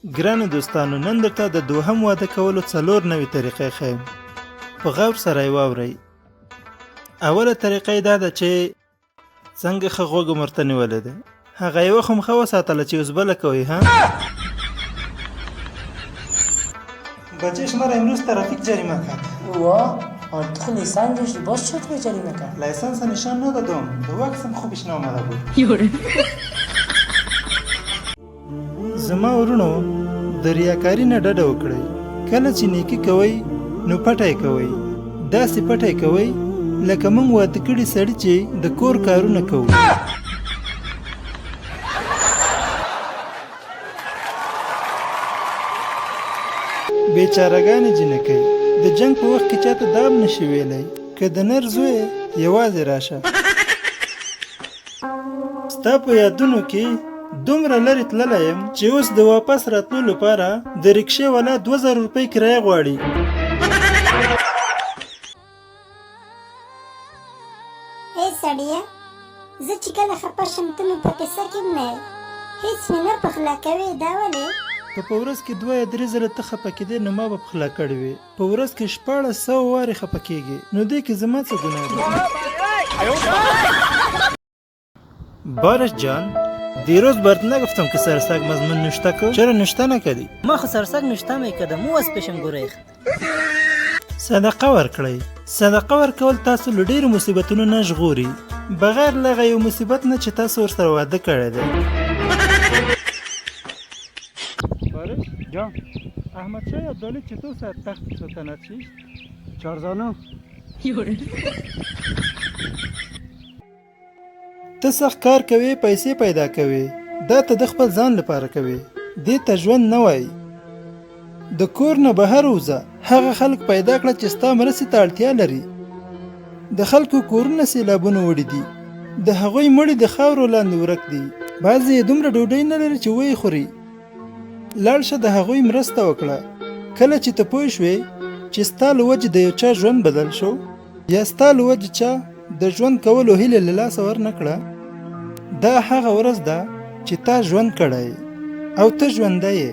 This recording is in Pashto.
ګرانو دوستانو، نن درته د دوهم واده کولو 4 نوې طریقې ښیم. په غور سره یې واورئ. اوله طریقه یې دا ده چې څنګه ښه غوږ مو ورته نیولې ده، هغه یوه خو مو ښه وساتله چې اوس بله کوئ. ها بچه شماره امروز ترافیک جریمه کرد. وا تو لیسان داشتی، باز چطور جریمه کرد؟ لایسنس نشان ندادم، به وقتم خوبش نامده بود. زما ورونو، د ریاکاري نه ډډه وکړئ. کله چې نیکي کوئ نو پټه یې کوئ، داسې پټه یې کوئ لکه موږ واده کړي سړي چې د کور کارونه کوو. بیچارهګانې جنکۍ، د جنګ په وخت کې چاته دا هم نشي ویلی که د نر زوی یوازې راشه. ستا په یادونو کې دومره لرې تللی یم چې اوس د واپس راتلو لپاره د رکشې والا 2000 روپۍ کرایه غواړي. ای سړیه، زه چې کله خفه شم ته مې په قصه کې نه یې، هېڅ مې نه پخلا کوې، دا ولې؟ که په ورځ کې 2 یا 3 ځله ته خفه کېدې نو ما به پخلا کړې وې. په ورځ کې 1400 وارې خفه کېږي، نو دې کې زما څه ګناه ده؟ بارش جان، دیروز برات نگفتم که سرسگ مضمون نوشته کو؟ چرا نوشته نکردی؟ ما خو سرسگ نوشته میکردم، مو از پیشم گریخت. صدقه ورکړئ. صدقه ورکول تاسو له ډېرو مصیبتونو نه ژغوري، بغیر له هغه یو مصیبت نه چې تاسو ورسره واده کړی دی. بارش جان، احمدشاه ابدالي چطور سر تخت سلطنت شیست؟ چارزانو. ته سخت کار کوې، پیسې پیدا کوې، دا ته د خپل ځان لپاره کوې، دې ته ژوند نه وایي. د کور نه بهر وځه، هغه خلک پیدا کړه چې ستا مرستې ته اړتیا لري. د خلکو کورونه سیلابونه وړي دي، د هغوی مړي د خاورو لاندې ورک دي، بعضې یې دومره ډوډۍ نه لري چې ویې خوري. لاړ شه د هغوی مرسته وکړه. کله چې ته پوه شوې چې ستا له وجې د یو چا ژوند بدل شو، یا ستا له وجې چا د ژوند کولو هیله له لاسه ورنه کړه، دا هغه ورځ ده چې تا ژوند کړی او ته ژوندی یې.